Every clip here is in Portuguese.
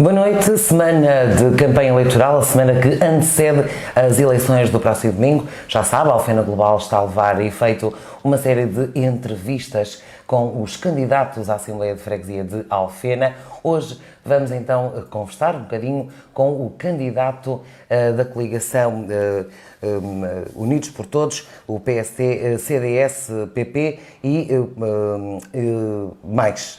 Boa noite, semana de campanha eleitoral, a semana que antecede as eleições do próximo domingo. Já sabe, a Alfena Global está a levar efeito uma série de entrevistas com os candidatos à Assembleia de Freguesia de Alfena. Hoje vamos então conversar um bocadinho com o candidato da coligação Unidos por Todos, o PSD, CDS, PP e mais.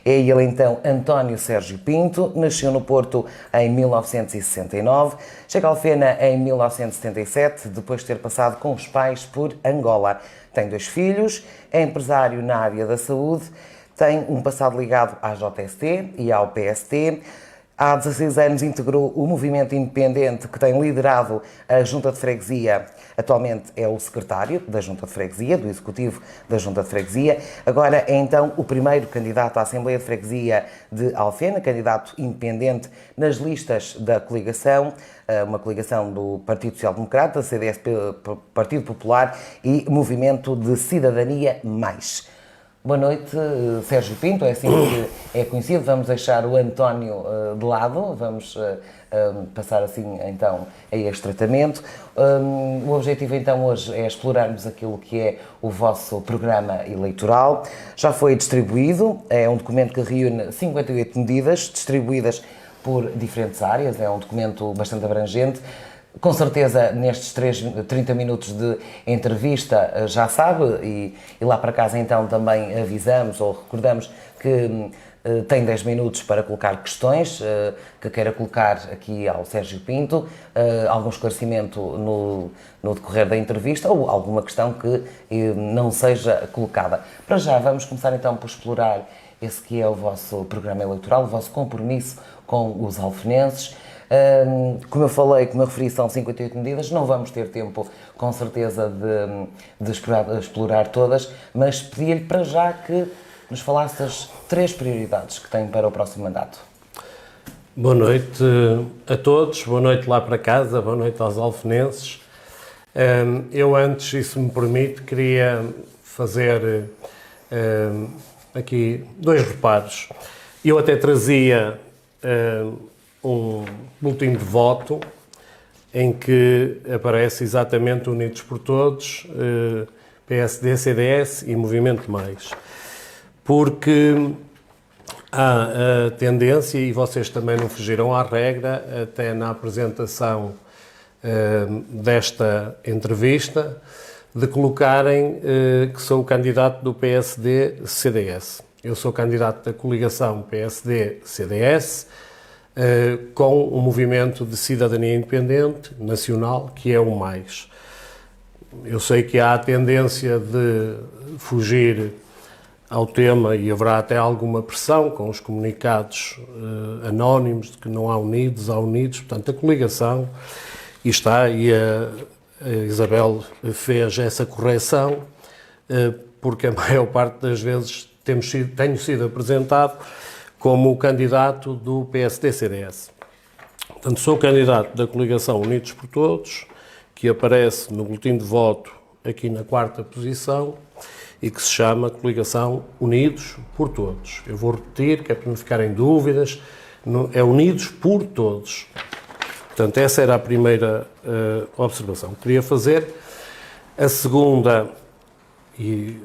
É ele então António Sérgio Pinto, nasceu no Porto em 1969, chega a Alfena em 1977, depois de ter passado com os pais por Angola. Tem 2 filhos, é empresário na área da saúde, tem um passado ligado à JST e ao PST. Há 16 anos integrou o movimento independente que tem liderado a Junta de Freguesia. Atualmente é o secretário da Junta de Freguesia, do Executivo da Junta de Freguesia. Agora é então o primeiro candidato à Assembleia de Freguesia de Alfena, candidato independente nas listas da coligação, uma coligação do Partido Social Democrata, CDS, Partido Popular e Movimento de Cidadania Mais. Boa noite, Sérgio Pinto, é assim que é conhecido. Vamos deixar o António de lado, vamos passar assim então a este tratamento. O objetivo então hoje é explorarmos aquilo que é o vosso programa eleitoral. Já foi distribuído, é um documento que reúne 58 medidas distribuídas por diferentes áreas, é um documento bastante abrangente. Com certeza, nestes 30 minutos de entrevista, já sabe, e lá para casa então também avisamos ou recordamos que tem 10 minutos para colocar questões que queira colocar aqui ao Sérgio Pinto, algum esclarecimento no decorrer da entrevista ou alguma questão que não seja colocada. Para já, vamos começar então por explorar esse que é o vosso programa eleitoral, o vosso compromisso com os alfenenses. Como eu falei, como eu referi, são 58 medidas, não vamos ter tempo, com certeza, de explorar todas, mas pedi-lhe para já que nos falasse as 3 prioridades que tem para o próximo mandato. Boa noite a todos, boa noite lá para casa, boa noite aos alfenenses. Eu antes, se me permite, queria fazer aqui 2 reparos. Eu até trazia um boletim de voto em que aparece exatamente Unidos por Todos, PSD, CDS e Movimento Mais. Porque há a tendência, e vocês também não fugiram à regra, até na apresentação desta entrevista, de colocarem que sou o candidato do PSD-CDS. Eu sou candidato da coligação PSD-CDS, com um movimento de cidadania independente, nacional, que é o Mais. Eu sei que há a tendência de fugir ao tema e haverá até alguma pressão com os comunicados anónimos de que não há unidos, há unidos, portanto a coligação e está, e a Isabel fez essa correção, porque a maior parte das vezes tenho sido apresentado como o candidato do PSD-CDS. Portanto, sou o candidato da coligação Unidos por Todos, que aparece no boletim de voto aqui na 4ª posição e que se chama Coligação Unidos por Todos. Eu vou repetir, que é para não ficarem dúvidas, é Unidos por Todos. Portanto, essa era a primeira observação que queria fazer. A segunda, e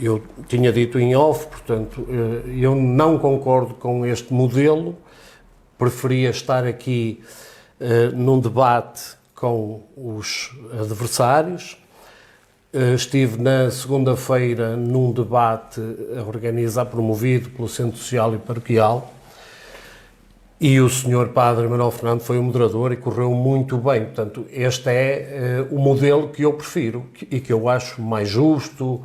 eu tinha dito em off, portanto, eu não concordo com este modelo, preferia estar aqui num debate com os adversários. Estive na segunda-feira num debate promovido pelo Centro Social e Paroquial, e o Sr. Padre Manuel Fernando foi o moderador e correu muito bem. Portanto, este é o modelo que eu prefiro e que eu acho mais justo,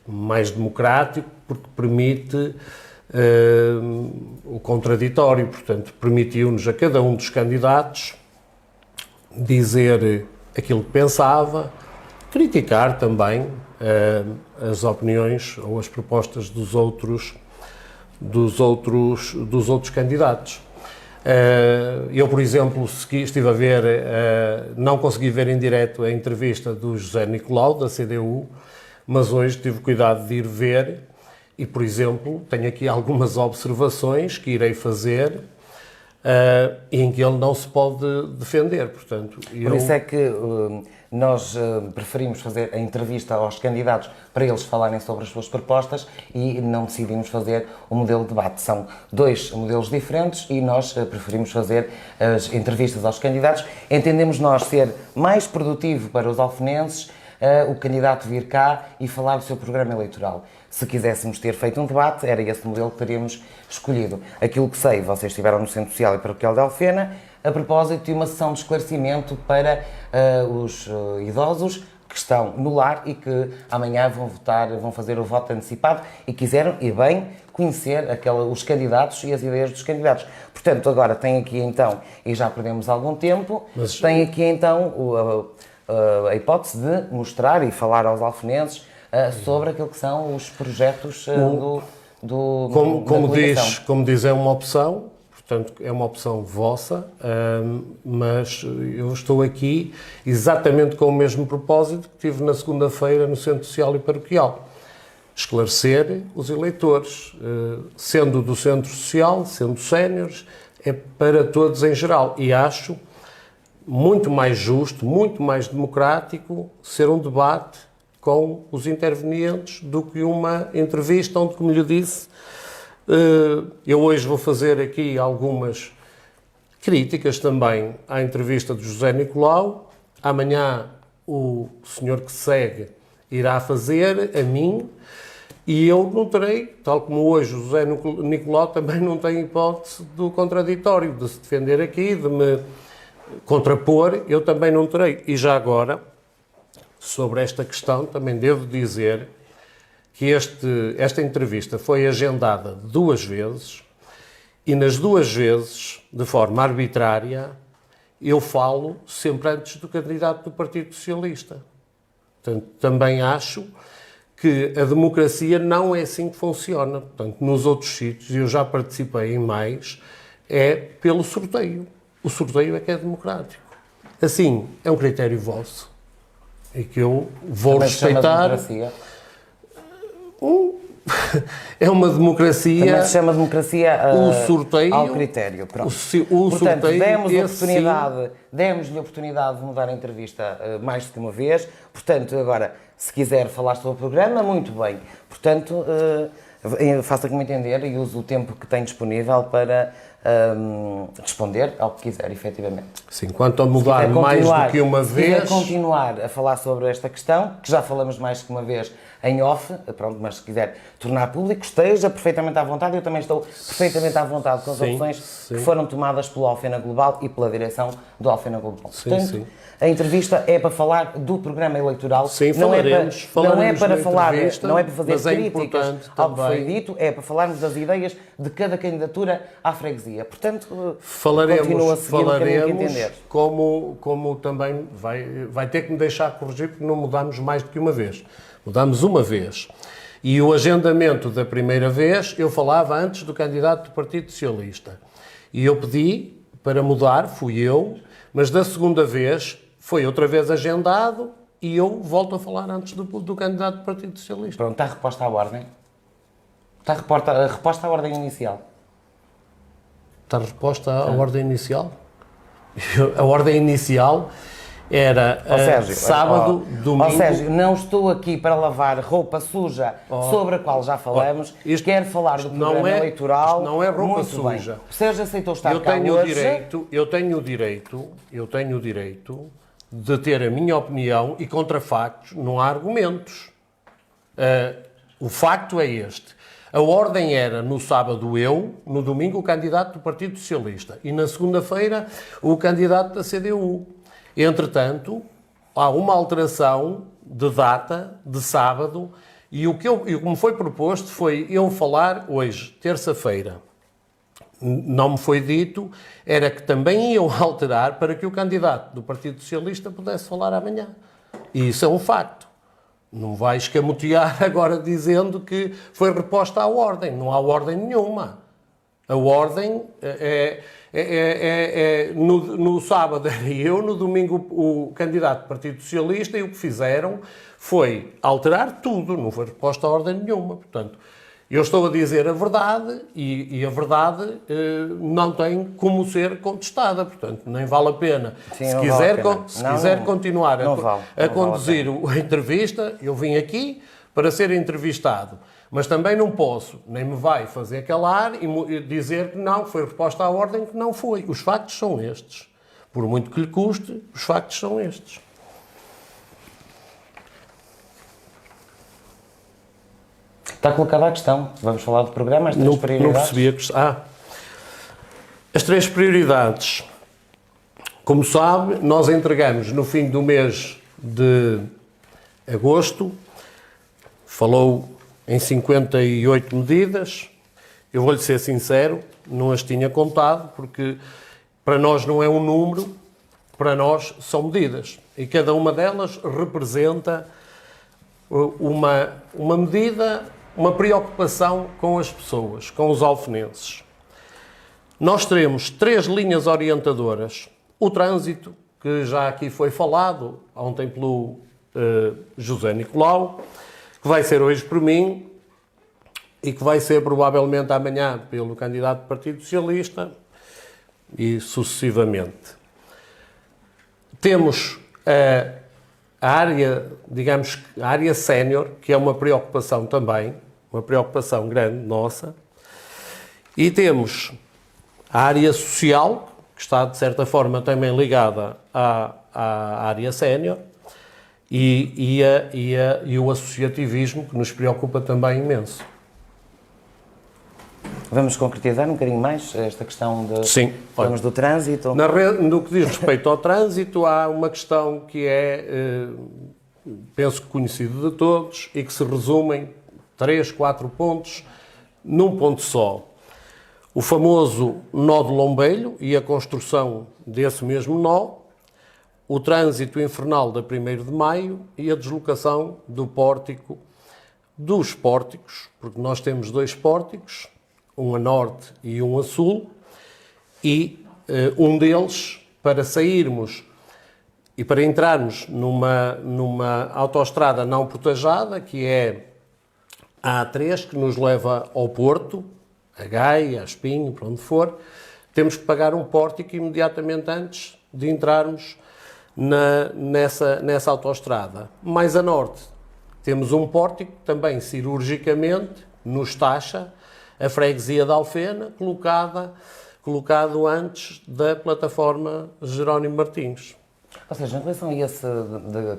mais democrático, porque permite o contraditório, portanto, permitiu-nos a cada um dos candidatos dizer aquilo que pensava, criticar também as opiniões ou as propostas dos outros candidatos. Eu, por exemplo, estive a ver, não consegui ver em direto a entrevista do José Nicolau, da CDU, mas hoje tive cuidado de ir ver e, por exemplo, tenho aqui algumas observações que irei fazer em que ele não se pode defender. Portanto, Por isso é que nós preferimos fazer a entrevista aos candidatos para eles falarem sobre as suas propostas e não decidimos fazer o modelo de debate. São dois modelos diferentes e nós preferimos fazer as entrevistas aos candidatos. Entendemos nós ser mais produtivo para os alfenenses o candidato vir cá e falar do seu programa eleitoral. Se quiséssemos ter feito um debate, era esse modelo que teríamos escolhido. Aquilo que sei, vocês estiveram no Centro Social e Paroquial de Alfena, a propósito de uma sessão de esclarecimento para os idosos que estão no lar e que amanhã vão votar, vão fazer o voto antecipado e quiseram, e bem, conhecer os candidatos e as ideias dos candidatos. Portanto, agora tem aqui então, e já perdemos algum tempo, tem aqui então a hipótese de mostrar e falar aos alfenenses sobre aquilo que são os projetos como diz, é uma opção, portanto é uma opção vossa, mas eu estou aqui exatamente com o mesmo propósito que tive na segunda-feira no Centro Social e Paroquial. Esclarecer os eleitores, sendo do Centro Social, sendo séniores, é para todos em geral. E acho muito mais justo, muito mais democrático ser um debate com os intervenientes do que uma entrevista onde, como lhe disse, eu hoje vou fazer aqui algumas críticas também à entrevista de José Nicolau. Amanhã o senhor que segue irá fazer a mim e eu não terei, tal como hoje o José Nicolau também não tem hipótese do contraditório, de se defender aqui, de me contrapor, eu também não terei. E já agora, sobre esta questão, também devo dizer que esta entrevista foi agendada 2 vezes e nas 2 vezes, de forma arbitrária, eu falo sempre antes do candidato do Partido Socialista. Portanto, também acho que a democracia não é assim que funciona. Portanto, nos outros sítios, e eu já participei em mais, é pelo sorteio. O sorteio é que é democrático. Assim, é um critério vosso e que eu vou respeitar. É uma democracia. Também se chama democracia o sorteio, ao critério. Pronto. Portanto, sorteio, demos-lhe a oportunidade de mudar a entrevista mais do que uma vez. Portanto, agora, se quiser falar sobre o programa, muito bem. Portanto, faça como entender e use o tempo que tem disponível para responder ao que quiser, efetivamente. Sim, quanto a mudar mais do que uma vez... Se quiser continuar a falar sobre esta questão, que já falamos mais que uma vez em off, pronto, mas se quiser tornar público, esteja perfeitamente à vontade. Eu também estou perfeitamente à vontade com as opções que foram tomadas pelo Alfena Global e pela direção do Alfena Global. Portanto, a entrevista é para falar do programa eleitoral. Sim, não é para fazer críticas ao que também. foi dito, é para falarmos das ideias de cada candidatura à freguesia. Portanto, falaremos entender. Como também vai ter que me deixar corrigir, porque não mudámos mais do que uma vez. Mudámos uma vez. E o agendamento da primeira vez, eu falava antes do candidato do Partido Socialista. E eu pedi para mudar, fui eu, mas da segunda vez foi outra vez agendado e eu volto a falar antes do candidato do Partido Socialista. Pronto, está reposta à ordem? Está reposta à ordem inicial? Está reposta à ordem inicial? A ordem inicial era sábado, domingo... Sérgio, não estou aqui para lavar roupa suja sobre a qual já falamos. Quero falar do programa eleitoral. Não é roupa muito suja. Bem. O Sérgio aceitou estar eu cá tenho hoje. Eu tenho o direito de ter a minha opinião e contra factos não há argumentos. O facto é este. A ordem era no sábado eu, no domingo o candidato do Partido Socialista e na segunda-feira o candidato da CDU. Entretanto, há uma alteração de data, de sábado, e o que me foi proposto foi eu falar hoje, terça-feira. Não me foi dito, era que também iam alterar para que o candidato do Partido Socialista pudesse falar amanhã. E isso é um facto. Não vai escamotear agora dizendo que foi reposta à ordem. Não há ordem nenhuma. A ordem no sábado era eu, no domingo o candidato do Partido Socialista, e o que fizeram foi alterar tudo, não foi reposta a ordem nenhuma. Portanto, Eu estou a dizer a verdade e a verdade não tem como ser contestada, portanto, nem vale a pena. Sim, Se não quiser, vale a pena. se quiser continuar a conduzir vale a entrevista, eu vim aqui para ser entrevistado. Mas também não posso, nem me vai fazer calar e dizer que não, foi resposta à ordem, que não foi. Os factos são estes. Por muito que lhe custe, os factos são estes. Está colocada a questão. Vamos falar do programa, as três prioridades. Não percebi a questão. As três prioridades. Como sabe, nós entregamos no fim do mês de agosto, falou em 58 medidas. Eu vou-lhe ser sincero, não as tinha contado, porque para nós não é um número, para nós são medidas. E cada uma delas representa uma medida, uma preocupação com as pessoas, com os alfenenses. Nós teremos 3 linhas orientadoras. O trânsito, que já aqui foi falado ontem pelo José Nicolau, que vai ser hoje por mim e que vai ser provavelmente amanhã pelo candidato do Partido Socialista e sucessivamente. Temos a área, digamos, a área sénior, que é uma preocupação também, uma preocupação grande nossa, e temos a área social, que está de certa forma também ligada à área sénior, e o associativismo, que nos preocupa também imenso. Vamos concretizar um bocadinho mais esta questão Sim. Falamos do trânsito. No que diz respeito ao trânsito, há uma questão que é, penso que conhecida de todos, e que se resume em 3, 4 pontos, num ponto só. O famoso nó de Lombeiro e a construção desse mesmo nó, o trânsito infernal da 1º de Maio e a deslocação do pórtico, dos pórticos, porque nós temos 2 pórticos, um a norte e um a sul, e um deles, para sairmos e para entrarmos numa autoestrada não protajada, que é a A3, que nos leva ao Porto, a Gaia, a Espinho, para onde for, temos que pagar um pórtico imediatamente antes de entrarmos nessa autoestrada. Mais a norte, temos um pórtico, também cirurgicamente, nos taxa a freguesia de Alfena, colocado antes da plataforma Jerónimo Martins. Ou seja, em relação a esse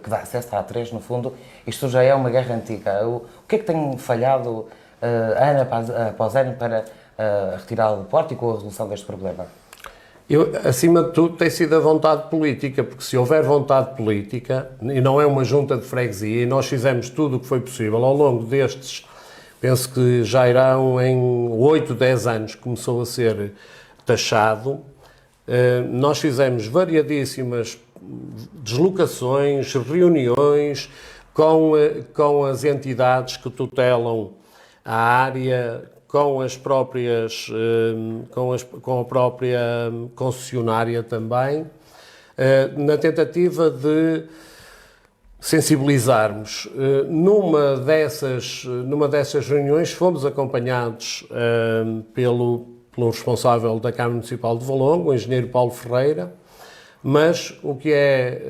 que dá acesso à A3, no fundo, isto já é uma guerra antiga. O que é que tem falhado ano após ano para a retirada do pórtico ou a resolução deste problema? Acima de tudo, tem sido a vontade política, porque se houver vontade política, e não é uma junta de freguesia, e nós fizemos tudo o que foi possível ao longo destes, penso que já irão em 8, 10 anos que começou a ser taxado, nós fizemos variadíssimas deslocações, reuniões com as entidades que tutelam a área, com a própria concessionária também, na tentativa de sensibilizarmos. Numa dessas reuniões fomos acompanhados pelo responsável da Câmara Municipal de Valongo, o engenheiro Paulo Ferreira, mas o que é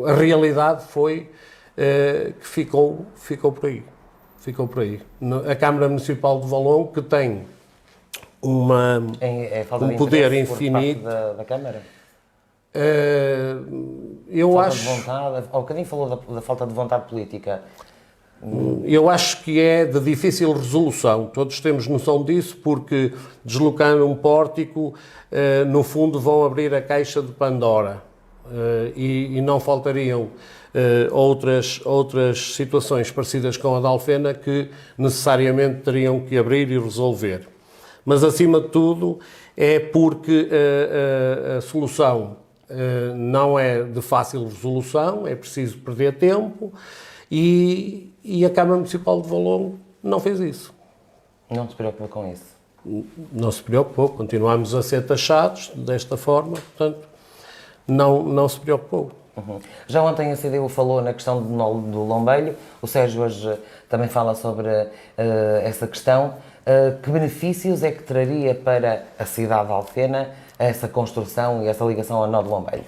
a realidade foi que ficou por aí. Ficou por aí. A Câmara Municipal de Valongo, que tem um poder infinito. Por parte da Câmara? Eu falta acho. De vontade, ao bocadinho falou da falta de vontade política. Eu acho que é de difícil resolução. Todos temos noção disso, porque deslocando um pórtico, no fundo vão abrir a caixa de Pandora e não faltariam outras situações parecidas com a da Alfena que necessariamente teriam que abrir e resolver. Mas, acima de tudo, é porque a solução não é de fácil resolução, é preciso perder tempo e a Câmara Municipal de Valongo não fez isso. Não se preocupa com isso? Não se preocupou, continuamos a ser taxados desta forma, portanto, não se preocupou. Já ontem a CDU falou na questão do Lombeiro, o Sérgio hoje também fala sobre essa questão. Que benefícios é que traria para a cidade de Alfena essa construção e essa ligação ao nó de Lombeiro?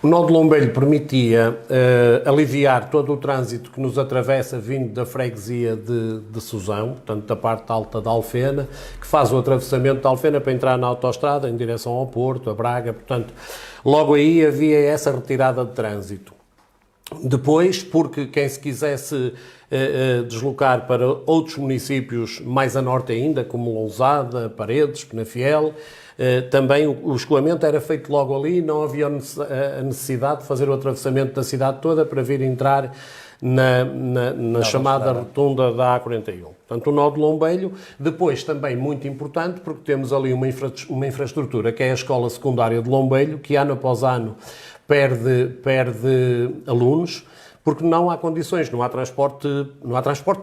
O nó de Lombeiro permitia aliviar todo o trânsito que nos atravessa vindo da freguesia de Suzão, portanto da parte alta da Alfena, que faz o atravessamento da Alfena para entrar na autoestrada em direção ao Porto, a Braga, portanto logo aí havia essa retirada de trânsito. Depois, porque quem se quisesse deslocar para outros municípios mais a norte ainda, como Lousada, Paredes, Penafiel, também o escoamento era feito logo ali, não havia a necessidade de fazer o atravessamento da cidade toda para vir entrar na chamada rotunda da A41. Portanto, o nó de Lombeiro, depois também muito importante, porque temos ali uma infraestrutura, que é a escola secundária de Lombeiro, que ano após ano perde alunos, porque não há condições, não há transporte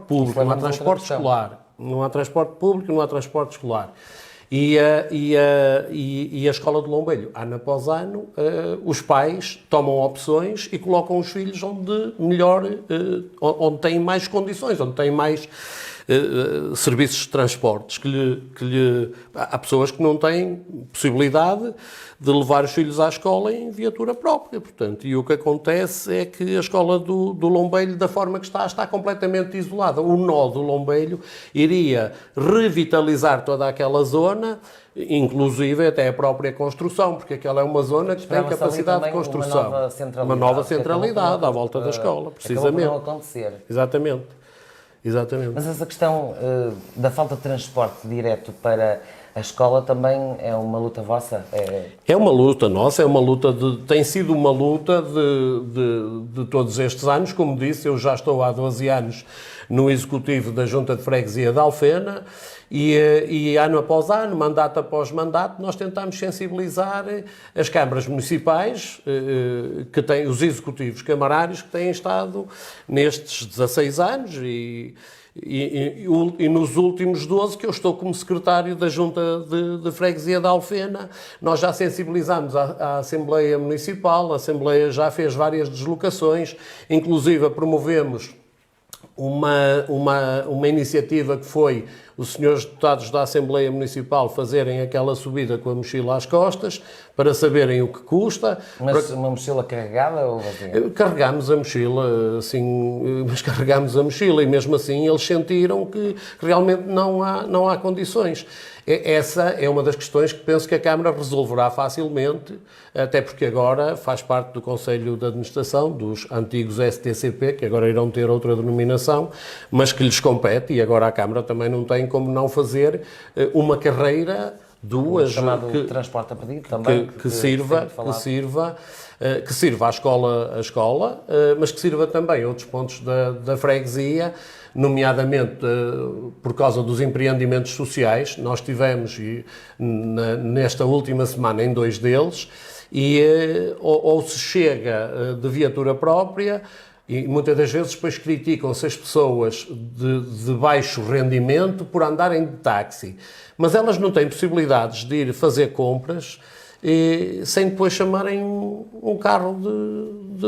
público, não há transporte escolar, não há transporte público, não há transporte escolar. E a escola de Lombeiro, ano após ano, os pais tomam opções e colocam os filhos onde têm mais condições, onde têm mais serviços de transportes, há pessoas que não têm possibilidade de levar os filhos à escola em viatura própria, portanto, e o que acontece é que a escola do Lombeiro, da forma que está completamente isolada. O nó do Lombeiro iria revitalizar toda aquela zona, inclusive até a própria construção, porque aquela é uma zona que tem capacidade de construção. Uma nova centralidade à volta da escola, precisamente. Acabou por não acontecer. Exatamente. Mas essa questão da falta de transporte direto para a escola também é uma luta vossa? É uma luta nossa, tem sido uma luta de todos estes anos. Como disse, eu já estou há 12 anos no Executivo da Junta de Freguesia de Alfena e ano após ano, mandato após mandato, nós tentamos sensibilizar as câmaras municipais, os executivos camarários que têm estado nestes 16 anos e nos últimos 12 que eu estou como secretário da Junta de Freguesia de Alfena, nós já sensibilizamos a Assembleia Municipal, a Assembleia já fez várias deslocações, inclusive promovemos uma iniciativa que foi os senhores deputados da Assembleia Municipal fazerem aquela subida com a mochila às costas para saberem o que custa. Mas uma mochila carregada ou vazia? Carregámos a mochila, assim, mas carregámos a mochila e mesmo assim eles sentiram que realmente não há condições. Essa é uma das questões que penso que a Câmara resolverá facilmente, até porque agora faz parte do Conselho de Administração dos antigos STCP, que agora irão ter outra denominação, mas que lhes compete, e agora a Câmara também não tem como não fazer uma carreira, duas... chamado transporte a pedido também. Que sirva à escola, mas que sirva também a outros pontos da freguesia, nomeadamente por causa dos empreendimentos sociais. Nós tivemos nesta última semana em 2 deles, e ou se chega de viatura própria, e muitas das vezes depois criticam-se as pessoas de baixo rendimento por andarem de táxi. Mas elas não têm possibilidades de ir fazer compras sem depois chamarem um carro de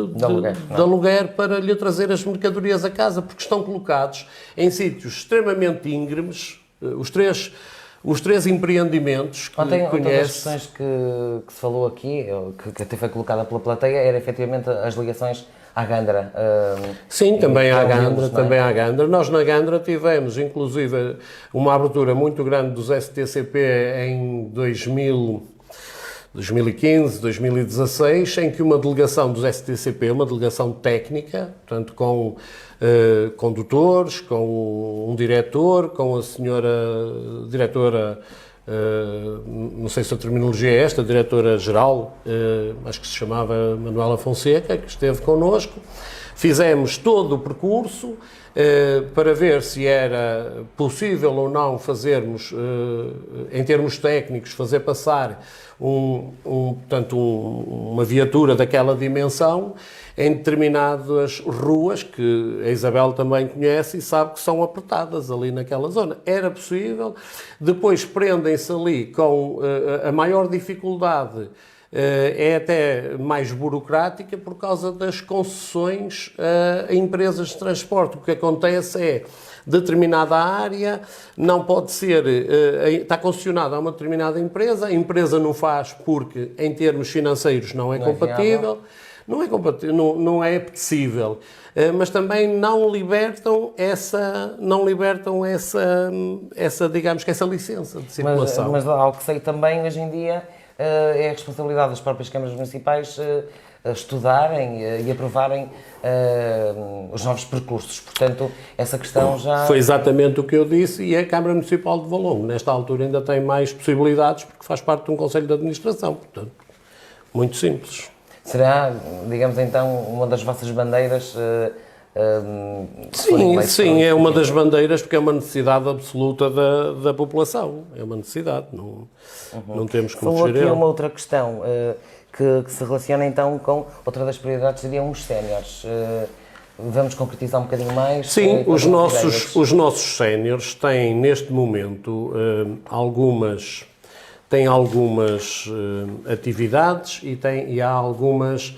aluguer para lhe trazer as mercadorias a casa, porque estão colocados em sítios extremamente íngremes. Os três empreendimentos que conhece... Outra das questões que se falou aqui, que até foi colocada pela plateia, era efetivamente as ligações à Gandra. Sim, também à Gandra. Nós na Gandra tivemos, inclusive, uma abertura muito grande dos STCP em 2015, 2016, em que uma delegação dos STCP, uma delegação técnica, portanto com condutores, com um diretor, com a senhora diretora, não sei se a terminologia é esta, diretora-geral, acho que se chamava Manuela Fonseca, que esteve connosco. Fizemos todo o percurso para ver se era possível ou não fazermos, em termos técnicos, fazer passar portanto, uma viatura daquela dimensão em determinadas ruas que a Isabel também conhece e sabe que são apertadas ali naquela zona. Era possível. Depois prendem-se ali com a maior dificuldade é até mais burocrática por causa das concessões a empresas de transporte. O que acontece é, determinada área não pode ser, está concessionada a uma determinada empresa, a empresa não faz porque, em termos financeiros, não é compatível. Não é compatível, não é apetecível, mas também não libertam essa, digamos que essa licença de circulação. Mas ao que sei também, hoje em dia, é a responsabilidade das próprias câmaras municipais estudarem e aprovarem os novos percursos. Portanto, essa questão já... Foi exatamente o que eu disse, e a Câmara Municipal de Valongo, nesta altura, ainda tem mais possibilidades, porque faz parte de um Conselho de Administração. Portanto, muito simples. Será, digamos então, uma das vossas bandeiras? Sim, é uma das bandeiras, porque é uma necessidade absoluta da população. É uma necessidade, não temos como fugir. Falou aqui uma outra questão que se relaciona então com outra das prioridades, seriam os séniores. Vamos concretizar um bocadinho mais? Sim, os nossos séniores têm, neste momento, algumas atividades e há algumas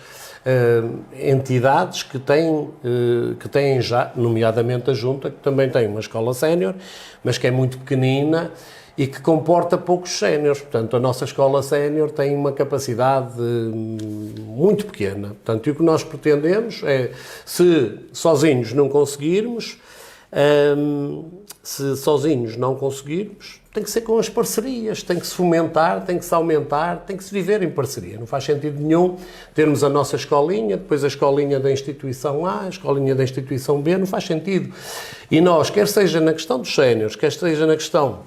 entidades que têm já, nomeadamente a Junta, que também tem uma escola sénior, mas que é muito pequenina e que comporta poucos séniores. Portanto, a nossa escola sénior tem uma capacidade muito pequena. Portanto, e o que nós pretendemos é, se sozinhos não conseguirmos, tem que ser com as parcerias, tem que se fomentar, tem que se aumentar, tem que se viver em parceria. Não faz sentido nenhum termos a nossa escolinha, depois a escolinha da instituição A, a escolinha da instituição B, não faz sentido. E nós, quer seja na questão dos séniores, quer seja na questão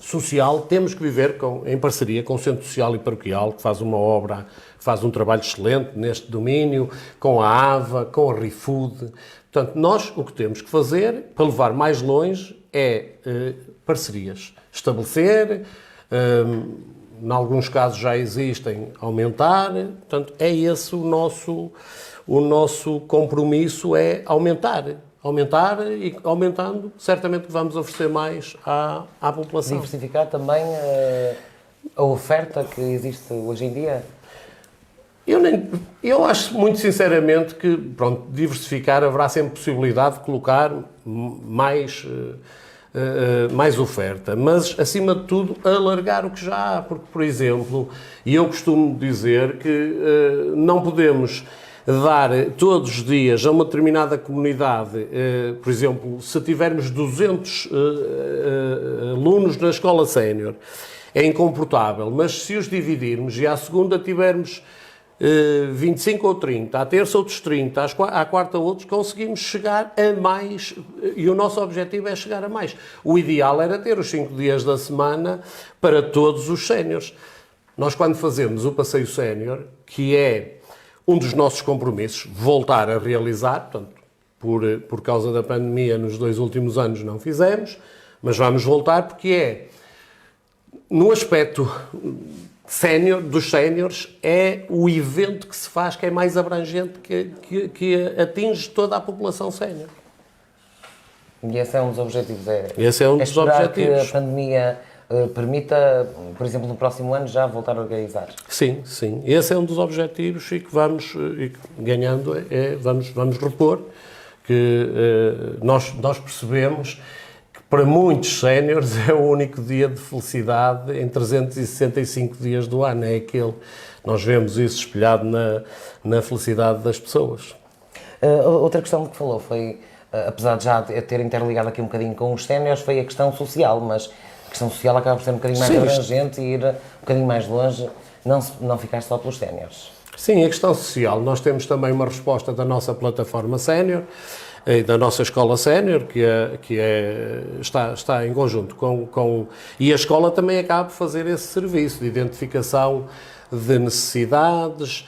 social, temos que viver em parceria com o Centro Social e Paroquial, que faz uma obra, faz um trabalho excelente neste domínio, com a AVA, com a ReFood. Portanto, nós o que temos que fazer para levar mais longe é parcerias. Estabelecer, em alguns casos já existem, aumentar. Portanto, é esse o nosso compromisso, é aumentar. Aumentar e, aumentando, certamente vamos oferecer mais à população. Diversificar também a oferta que existe hoje em dia? Eu acho muito sinceramente que, pronto, diversificar, haverá sempre possibilidade de colocar mais oferta, mas, acima de tudo, alargar o que já há, porque, por exemplo, e eu costumo dizer que não podemos dar todos os dias a uma determinada comunidade, por exemplo, se tivermos 200 alunos na escola sénior, é incomportável, mas se os dividirmos e à segunda tivermos 25 ou 30, à terça outros 30, à quarta outros, conseguimos chegar a mais, e o nosso objetivo é chegar a mais. O ideal era ter os 5 dias da semana para todos os séniores. Nós, quando fazemos o passeio sénior, que é um dos nossos compromissos, voltar a realizar, portanto, por causa da pandemia, nos 2 últimos anos não fizemos, mas vamos voltar, porque é, no aspecto dos séniores, é o evento que se faz que é mais abrangente, que atinge toda a população sénior. E esse é um dos objetivos? Esse é um dos objetivos. Que a pandemia permita, por exemplo, no próximo ano já voltar a organizar? Sim. Esse é um dos objetivos e que vamos, ganhando, vamos repor, que nós percebemos que para muitos séniores é o único dia de felicidade em 365 dias do ano. É aquele. Nós vemos isso espelhado na felicidade das pessoas. Outra questão que falou foi, apesar de já ter interligado aqui um bocadinho com os séniores, foi a questão social, mas a questão social acaba por ser um bocadinho mais abrangente e ir um bocadinho mais longe, não ficar só pelos séniores. Sim, a questão social. Nós temos também uma resposta da nossa plataforma sénior, da nossa escola sénior, que está em conjunto com... E a escola também acaba por fazer esse serviço de identificação de necessidades,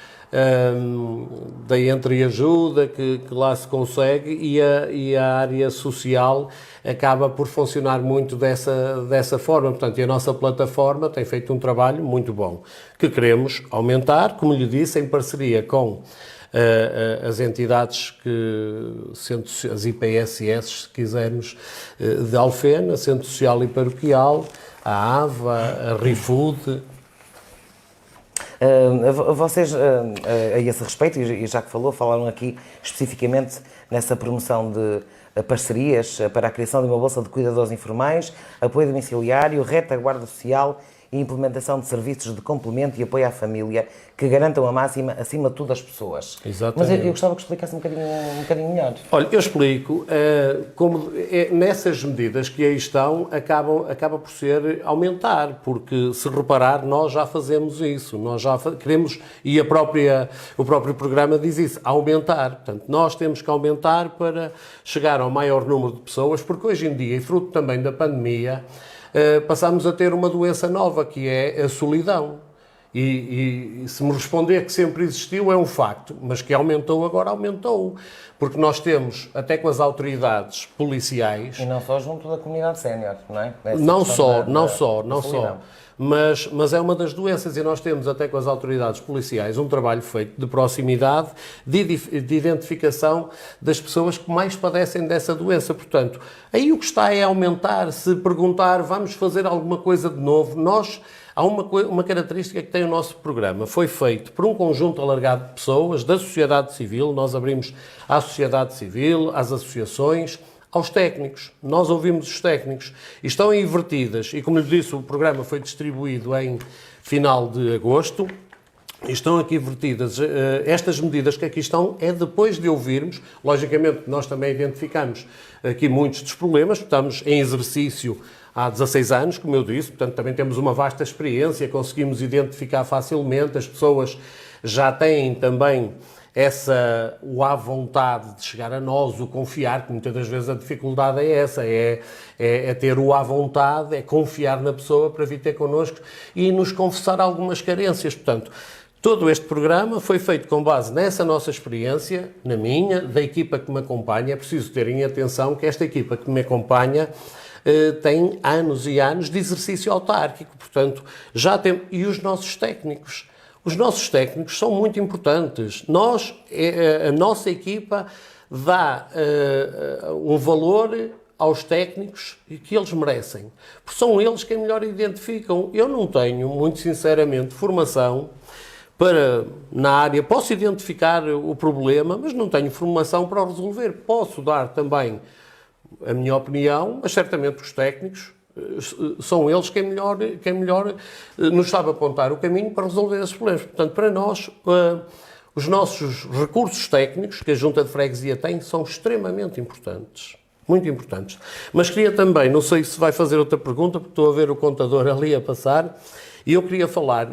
da entreajuda que lá se consegue, e a área social acaba por funcionar muito dessa forma. Portanto, e a nossa plataforma tem feito um trabalho muito bom, que queremos aumentar, como lhe disse, em parceria com as entidades as IPSS, se quisermos, de Alfena, Centro Social e Paroquial, a AVA, a ReFood. Vocês, a esse respeito, e já que falou, falaram aqui especificamente nessa promoção de parcerias para a criação de uma bolsa de cuidadores informais, apoio domiciliário, retaguarda social e implementação de serviços de complemento e apoio à família que garantam a máxima, acima de tudo, as pessoas. Exatamente. Mas eu gostava que explicasse um bocadinho melhor. Olha, eu explico. Nessas medidas que aí estão, acaba por ser aumentar, porque, se reparar, nós já fazemos isso. Nós já queremos, e o próprio programa diz isso, aumentar. Portanto, nós temos que aumentar para chegar ao maior número de pessoas, porque hoje em dia, e fruto também da pandemia, passamos a ter uma doença nova, que é a solidão. E se me responder que sempre existiu, é um facto, mas que aumentou agora, aumentou. Porque nós temos, até com as autoridades policiais... E não só junto da comunidade sénior, não é? Não só. Mas é uma das doenças, e nós temos, até com as autoridades policiais, um trabalho feito de proximidade, de identificação das pessoas que mais padecem dessa doença. Portanto, aí o que está é aumentar. Se perguntar, vamos fazer alguma coisa de novo, há uma característica que tem o nosso programa. Foi feito por um conjunto alargado de pessoas, da sociedade civil. Nós abrimos à sociedade civil, às associações, aos técnicos. Nós ouvimos os técnicos. E estão invertidas. E, como lhe disse, o programa foi distribuído em final de agosto. E estão aqui vertidas estas medidas que aqui estão, é depois de ouvirmos. Logicamente, nós também identificamos aqui muitos dos problemas. Estamos em exercício há 16 anos, como eu disse, portanto também temos uma vasta experiência, conseguimos identificar facilmente, as pessoas já têm também o à vontade de chegar a nós, o confiar, que muitas das vezes a dificuldade é essa, é ter o à vontade, é confiar na pessoa para vir ter connosco e nos confessar algumas carências. Portanto, todo este programa foi feito com base nessa nossa experiência, na minha, da equipa que me acompanha. É preciso terem atenção que esta equipa que me acompanha tem anos e anos de exercício autárquico, portanto, já temos... E os nossos técnicos? Os nossos técnicos são muito importantes. A nossa equipa dá um valor aos técnicos que eles merecem, porque são eles quem melhor identificam. Eu não tenho, muito sinceramente, formação na área. Posso identificar o problema, mas não tenho formação para o resolver. Posso dar também a minha opinião, mas certamente os técnicos são eles quem melhor nos sabe apontar o caminho para resolver esses problemas. Portanto, para nós, os nossos recursos técnicos que a Junta de Freguesia tem são extremamente importantes. Muito importantes. Mas queria também, não sei se vai fazer outra pergunta, porque estou a ver o contador ali a passar, e eu queria falar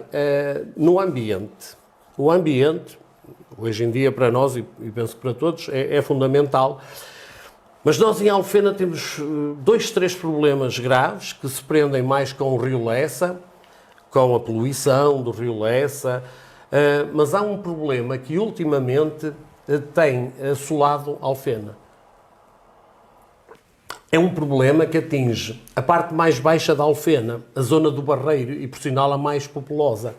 no ambiente. O ambiente, hoje em dia para nós, e penso que para todos, é fundamental. Mas nós em Alfena temos 2-3 problemas graves que se prendem mais com o Rio Lessa, com a poluição do Rio Lessa, mas há um problema que ultimamente tem assolado Alfena. É um problema que atinge a parte mais baixa da Alfena, a zona do Barreiro, e por sinal a mais populosa.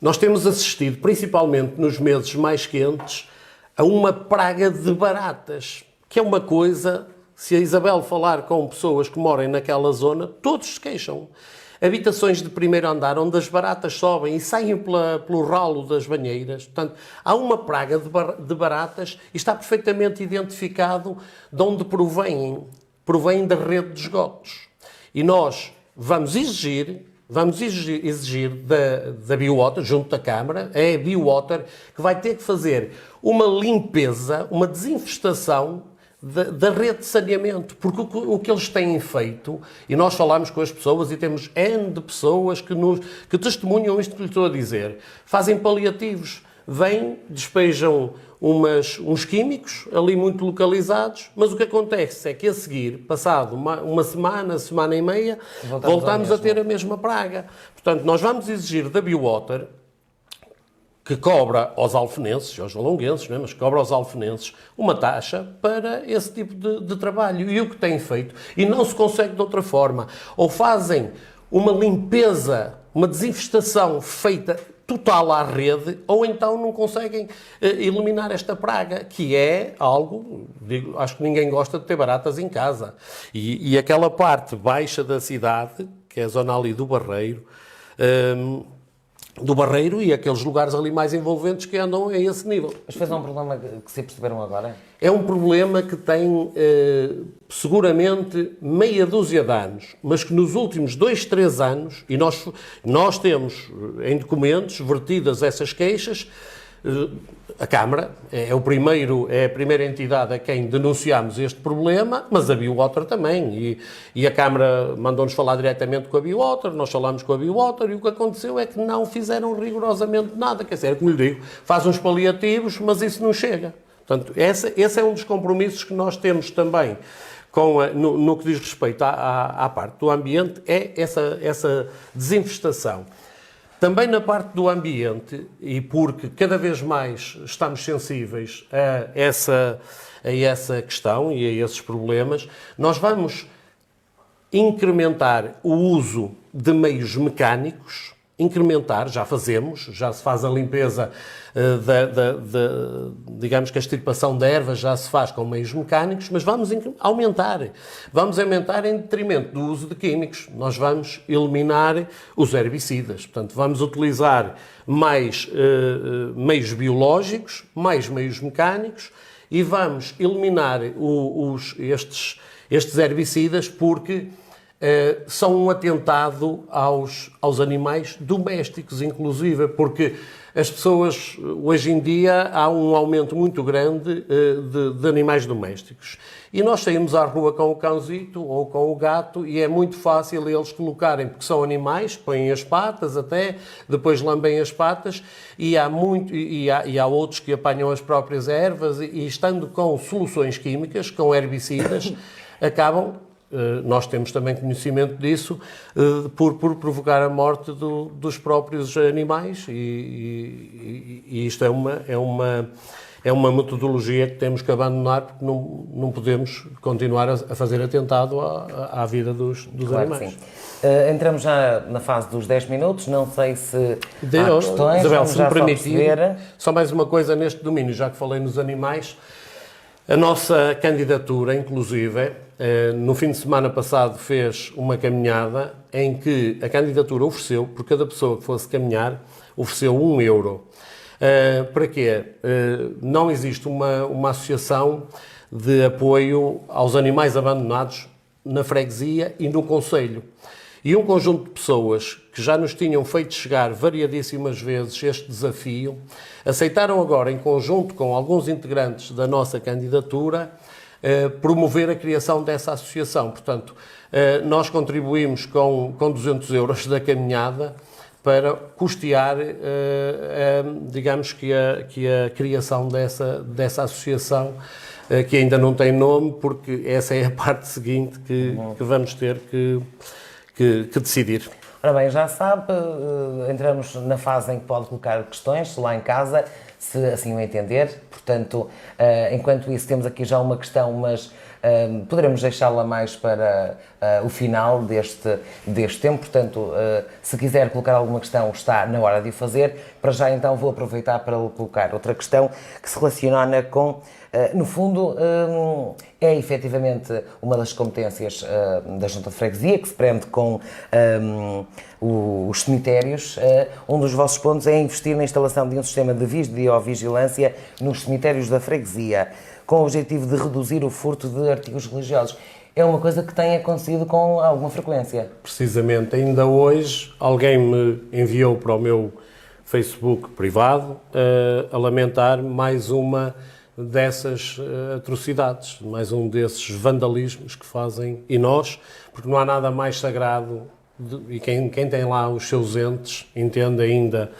Nós temos assistido, principalmente nos meses mais quentes, a uma praga de baratas, que é uma coisa, se a Isabel falar com pessoas que moram naquela zona, todos se queixam. Habitações de primeiro andar, onde as baratas sobem e saem pelo ralo das banheiras. Portanto, há uma praga de baratas e está perfeitamente identificado de onde provém. Provém da rede de esgotos. E nós vamos exigir da Biowater, junto da Câmara, é a Biowater que vai ter que fazer uma limpeza, uma desinfestação da rede de saneamento, porque o que eles têm feito, e nós falamos com as pessoas e temos N de pessoas que testemunham isto que lhe estou a dizer, fazem paliativos, vêm, despejam uns químicos ali muito localizados, mas o que acontece é que a seguir, passado uma semana e meia, voltamos a ter a mesma praga. Portanto, nós vamos exigir da Biowater que cobra aos alfenenses, aos valonguenses, não é? Mas cobra aos alfenenses uma taxa para esse tipo de trabalho. E o que tem feito, e não se consegue de outra forma, ou fazem uma limpeza, uma desinfestação feita total à rede, ou então não conseguem eliminar esta praga, que é algo, acho que ninguém gosta de ter baratas em casa. E aquela parte baixa da cidade, que é a zona ali do Barreiro, do Barreiro e aqueles lugares ali mais envolventes que andam a esse nível. Mas foi um problema que se perceberam agora? É um problema que tem seguramente meia dúzia de anos, mas que nos últimos 2, 3 anos, e nós temos em documentos vertidas essas queixas, a Câmara é a primeira entidade a quem denunciámos este problema, mas a Biowater também. E a Câmara mandou-nos falar diretamente com a Biowater, nós falámos com a Biowater e o que aconteceu é que não fizeram rigorosamente nada. Quer dizer, como lhe digo, faz uns paliativos, mas isso não chega. Portanto, esse é um dos compromissos que nós temos também no que diz respeito à parte do ambiente, é essa desinfestação. Também na parte do ambiente, e porque cada vez mais estamos sensíveis a essa questão e a esses problemas, nós vamos incrementar o uso de meios mecânicos, já se faz a limpeza, digamos que a extirpação da erva já se faz com meios mecânicos, mas vamos aumentar em detrimento do uso de químicos. Nós vamos eliminar os herbicidas, portanto vamos utilizar mais meios biológicos, mais meios mecânicos e vamos eliminar estes herbicidas porque são um atentado aos animais domésticos, inclusive, porque as pessoas, hoje em dia, há um aumento muito grande de animais domésticos. E nós saímos à rua com o cãozito ou com o gato e é muito fácil eles colocarem, porque são animais, põem as patas até, depois lambem as patas e há outros que apanham as próprias ervas e estando com soluções químicas, com herbicidas, acabam. Nós temos também conhecimento disso por provocar a morte dos próprios animais e isto é uma metodologia que temos que abandonar porque não podemos continuar a fazer atentado à vida dos claro animais. Que sim. Entramos já na fase dos 10 minutos, não sei se há questões, Isabel, se me permitir, só mais uma coisa neste domínio, já que falei nos animais. A nossa candidatura, inclusive, no fim de semana passado fez uma caminhada em que a candidatura ofereceu, por cada pessoa que fosse caminhar, ofereceu €1. Para quê? Não existe uma associação de apoio aos animais abandonados na freguesia e no concelho. E um conjunto de pessoas que já nos tinham feito chegar variadíssimas vezes este desafio, aceitaram agora, em conjunto com alguns integrantes da nossa candidatura, promover a criação dessa associação. Portanto, nós contribuímos com €200 da caminhada para custear, digamos que a criação dessa associação, que ainda não tem nome, porque essa é a parte seguinte que vamos ter que decidir. Ora bem, já sabe, entramos na fase em que pode colocar questões lá em casa, se assim o entender. Portanto, enquanto isso, temos aqui já uma questão, mas poderemos deixá-la mais para o final deste tempo. Portanto, se quiser colocar alguma questão, está na hora de o fazer. Para já, então, vou aproveitar para colocar outra questão que se relaciona com, no fundo, é efetivamente uma das competências da Junta de Freguesia, que se prende com os cemitérios. Um dos vossos pontos é investir na instalação de um sistema de videovigilância nos cemitérios da freguesia, com o objetivo de reduzir o furto de artigos religiosos. É uma coisa que tem acontecido com alguma frequência. Precisamente, ainda hoje alguém me enviou para o meu Facebook privado a lamentar mais uma dessas atrocidades, mais um desses vandalismos que fazem, e nós, porque não há nada mais sagrado, e quem tem lá os seus entes entende ainda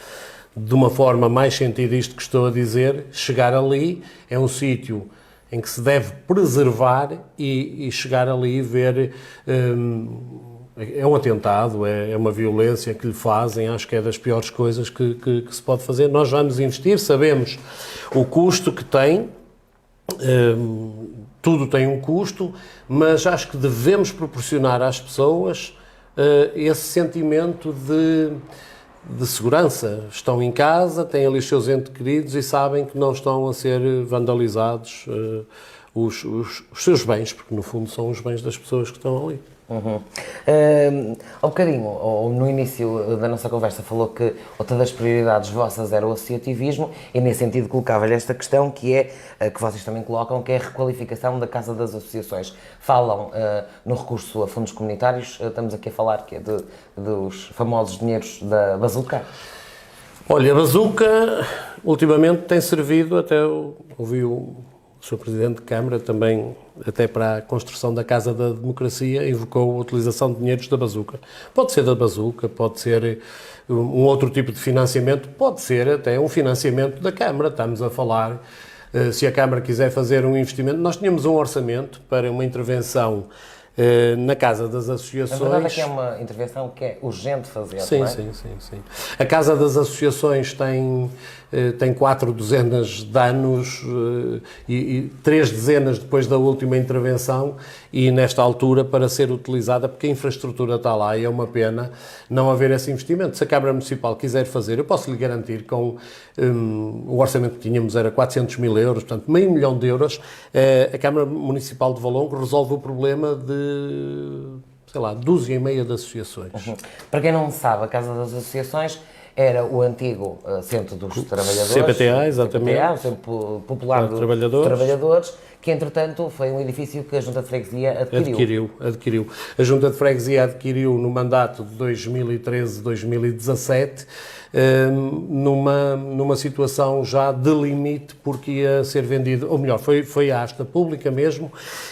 de uma forma mais sentida isto que estou a dizer, chegar ali é um sítio em que se deve preservar e chegar ali e ver, é um atentado, é uma violência que lhe fazem, acho que é das piores coisas que se pode fazer. Nós vamos investir, sabemos o custo que tem, tudo tem um custo, mas acho que devemos proporcionar às pessoas esse sentimento de segurança. Estão em casa, têm ali os seus entes queridos e sabem que não estão a ser vandalizados os seus bens, porque no fundo são os bens das pessoas que estão ali. Ao bocadinho, ou no início da nossa conversa, falou que outra das prioridades vossas era o associativismo e, nesse sentido, colocava-lhe esta questão que é, que vocês também colocam, que é a requalificação da Casa das Associações. Falam no recurso a fundos comunitários, estamos aqui a falar que é dos famosos dinheiros da bazuca. Olha, a bazuca ultimamente tem servido, até ouvi o Sr. Presidente de Câmara também, até para a construção da Casa da Democracia, invocou a utilização de dinheiros da bazuca. Pode ser da bazuca, pode ser um outro tipo de financiamento, pode ser até um financiamento da Câmara. Estamos a falar, se a Câmara quiser fazer um investimento, nós tínhamos um orçamento para uma intervenção na Casa das Associações. Na verdade é que é uma intervenção que é urgente fazer, sim, não é? Sim. A Casa das Associações tem 4 dezenas de anos e 3 dezenas depois da última intervenção e nesta altura para ser utilizada, porque a infraestrutura está lá e é uma pena não haver esse investimento. Se a Câmara Municipal quiser fazer, eu posso lhe garantir com o orçamento que tínhamos era 400 mil euros, portanto meio milhão de euros, a Câmara Municipal de Valongo resolve o problema de, sei lá, 2,5 de associações. Para quem não sabe, a Casa das Associações era o antigo Centro dos Trabalhadores. CPTA, exatamente. CPTA, o Centro Popular dos Trabalhadores, que entretanto foi um edifício que a Junta de Freguesia Adquiriu. A Junta de Freguesia adquiriu no mandato de 2013-2017, numa situação já de limite, porque ia ser vendido, ou melhor, foi à asta pública mesmo,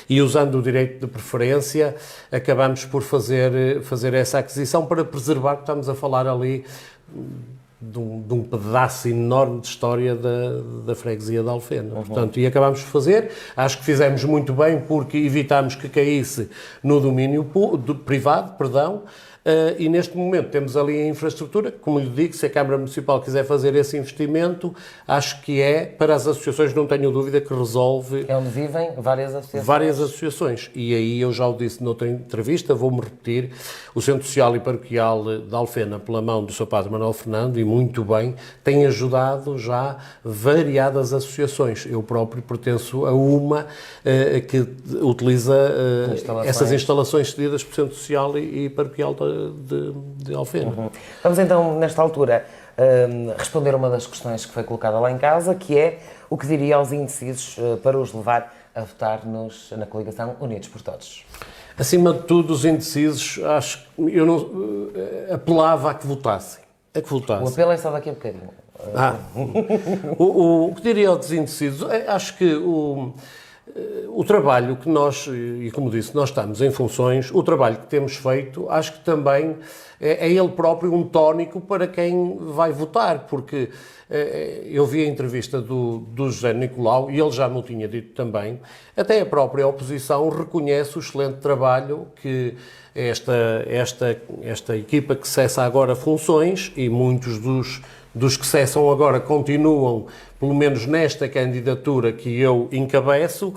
e usando o direito de preferência, acabamos por fazer essa aquisição para preservar, porque estamos a falar ali de um pedaço enorme de história da freguesia de Alfena. Portanto, e acabámos de fazer, acho que fizemos muito bem porque evitámos que caísse no domínio privado, e neste momento temos ali a infraestrutura, como lhe digo, se a Câmara Municipal quiser fazer esse investimento, acho que para as associações, não tenho dúvida que resolve... É onde vivem várias associações. Várias associações, e aí eu já o disse noutra entrevista, vou-me repetir, o Centro Social e Paroquial de Alfena, pela mão do Sr. Padre Manuel Fernando, e muito bem, tem ajudado já variadas associações. Eu próprio pertenço a uma que utiliza essas instalações cedidas por Centro Social e Paroquial de Alfena. Vamos então, nesta altura, responder a uma das questões que foi colocada lá em casa, que é o que diria aos indecisos para os levar a votar-nos na coligação Unidos por Todos. Acima de tudo, os indecisos, acho que eu não apelava a que votassem. O apelo é só daqui a bocadinho. O que diria aos indecisos, acho que o trabalho que nós, e como disse, nós estamos em funções, o trabalho que temos feito, acho que também é ele próprio um tónico para quem vai votar, porque eu vi a entrevista do José Nicolau, e ele já me o tinha dito também, até a própria oposição reconhece o excelente trabalho que esta equipa que cessa agora funções, e muitos dos que cessam agora continuam, pelo menos nesta candidatura que eu encabeço,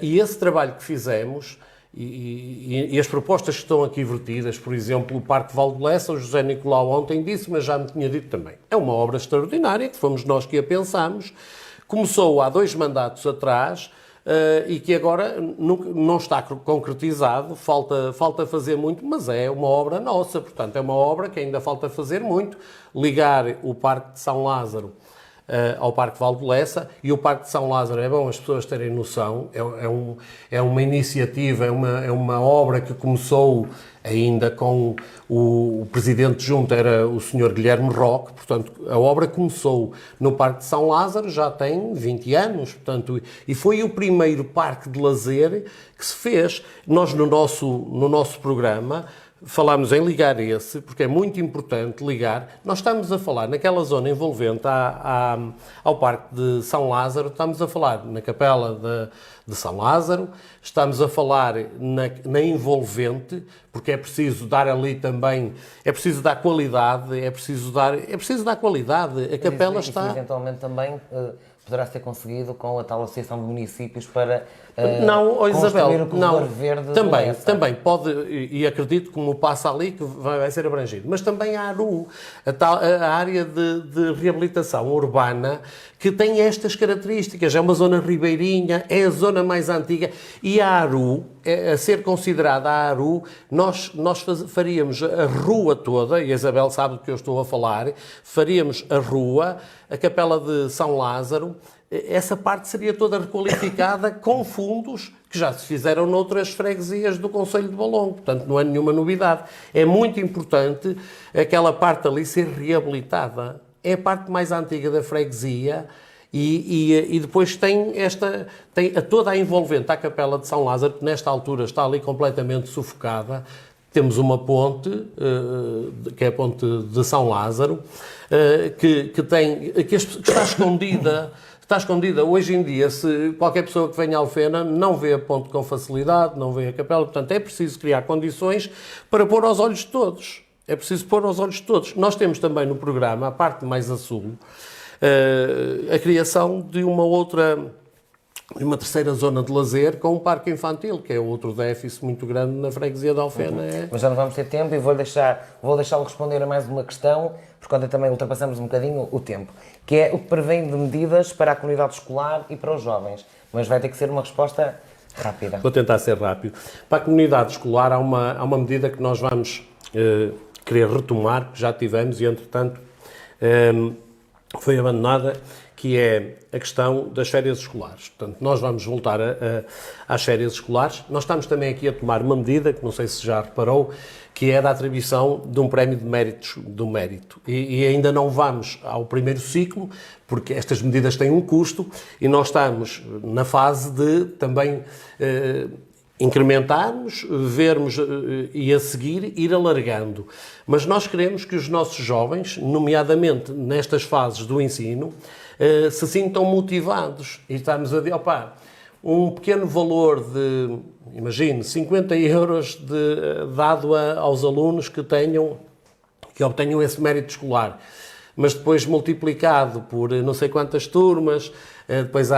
e esse trabalho que fizemos e as propostas que estão aqui vertidas, por exemplo, o Parque Valdelessa, o José Nicolau ontem disse, mas já me tinha dito também, é uma obra extraordinária, que fomos nós que a pensámos, começou há 2 mandatos atrás, e que agora não está concretizado, falta fazer muito, mas é uma obra nossa, portanto é uma obra que ainda falta fazer muito, ligar o Parque de São Lázaro ao Parque Valdelessa, e o Parque de São Lázaro, é bom as pessoas terem noção, é uma iniciativa, é uma obra que começou ainda com o presidente de junta, era o Sr. Guilherme Roque, portanto a obra começou no Parque de São Lázaro, já tem 20 anos, portanto, e foi o primeiro parque de lazer que se fez. Nós no nosso programa falámos em ligar esse, porque é muito importante ligar. Nós estamos a falar naquela zona envolvente ao Parque de São Lázaro, estamos a falar na Capela de São Lázaro, estamos a falar na envolvente, porque é preciso dar ali também, é preciso dar qualidade, é preciso dar qualidade. A capela está... Isso eventualmente também poderá ser conseguido com a tal Associação de Municípios para Isabel, o corredor verde. Também pode, e acredito que como passa ali que vai ser abrangido, mas também a ARU, a área de reabilitação urbana, que tem estas características, é uma zona ribeirinha, é a zona mais antiga, e a ARU a ser considerada a ARU, nós faríamos a rua toda, e a Isabel sabe do que eu estou a falar, faríamos a rua, a Capela de São Lázaro, essa parte seria toda requalificada com fundos que já se fizeram noutras freguesias do Concelho de Valongo. Portanto, não é nenhuma novidade. É muito importante aquela parte ali ser reabilitada. É a parte mais antiga da freguesia e depois tem toda a envolvente à Capela de São Lázaro, que nesta altura está ali completamente sufocada. Temos uma ponte, que é a ponte de São Lázaro, que está escondida. Está escondida. Hoje em dia, se qualquer pessoa que venha a Alfena não vê a ponte com facilidade, não vê a capela, portanto é preciso criar condições para pôr aos olhos de todos. É preciso pôr aos olhos de todos. Nós temos também no programa, a parte mais a sul, a criação de uma terceira zona de lazer com um parque infantil, que é outro déficit muito grande na freguesia de Alfena. Mas já não vamos ter tempo e vou deixá-lo responder a mais uma questão, porque ontem também ultrapassamos um bocadinho o tempo, que é o que prevém de medidas para a comunidade escolar e para os jovens. Mas vai ter que ser uma resposta rápida. Vou tentar ser rápido. Para a comunidade escolar há uma medida que nós vamos querer retomar, que já tivemos e, entretanto, foi abandonada, que é a questão das férias escolares. Portanto, nós vamos voltar às férias escolares. Nós estamos também aqui a tomar uma medida, que não sei se já reparou, que é da atribuição de um prémio do mérito. E ainda não vamos ao primeiro ciclo, porque estas medidas têm um custo, e nós estamos na fase de também incrementarmos, vermos e a seguir ir alargando. Mas nós queremos que os nossos jovens, nomeadamente nestas fases do ensino, se sintam motivados. E estamos a dizer, um pequeno valor de, imagine, 50 euros dado aos alunos que obtenham esse mérito escolar. Mas depois multiplicado por não sei quantas turmas, depois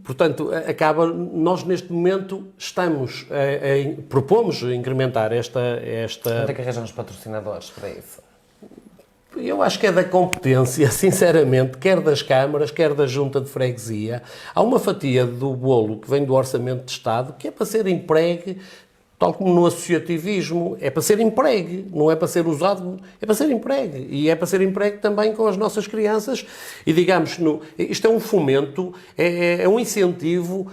portanto, nós neste momento propomos incrementar esta... Onde é que arranjam os patrocinadores para isso? Eu acho que é da competência, sinceramente, quer das câmaras, quer da junta de freguesia. Há uma fatia do bolo que vem do Orçamento de Estado que é para ser empregue, tal como no associativismo, é para ser empregue, não é para ser usado, é para ser empregue. E é para ser empregue também com as nossas crianças. E, digamos, isto é um fomento, é um incentivo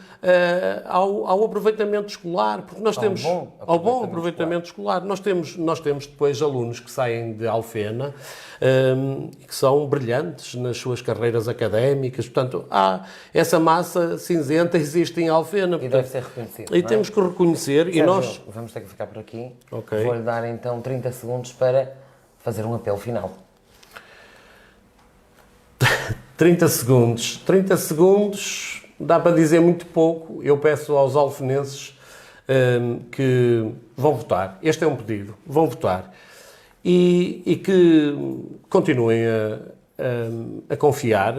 ao aproveitamento escolar, porque nós temos... Ao bom aproveitamento escolar. Nós temos depois alunos que saem de Alfena, que são brilhantes nas suas carreiras académicas. Portanto, essa massa cinzenta existe em Alfena. E deve ser reconhecido. E temos que reconhecer. Sérgio, e nós... vamos ter que ficar por aqui. Okay. Vou-lhe dar então 30 segundos para fazer um apelo final. 30 segundos. 30 segundos dá para dizer muito pouco. Eu peço aos alfenenses que vão votar. Este é um pedido. Vão votar. E que continuem a confiar.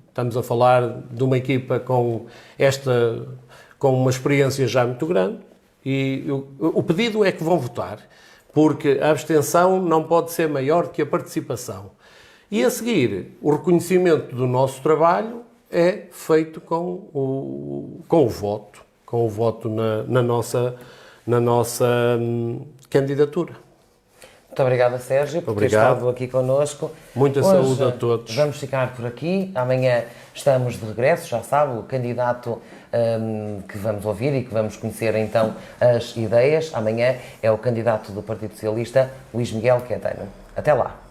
Estamos a falar de uma equipa com uma experiência já muito grande. E o pedido é que vão votar, porque a abstenção não pode ser maior que a participação. E a seguir, o reconhecimento do nosso trabalho é feito com o voto na nossa candidatura. Muito obrigada, Sérgio, por ter estado aqui connosco. Muita saúde a todos. Vamos ficar por aqui. Amanhã estamos de regresso, já sabe, o candidato que vamos ouvir e que vamos conhecer então as ideias. Amanhã é o candidato do Partido Socialista, Luís Miguel Caetano. Até lá.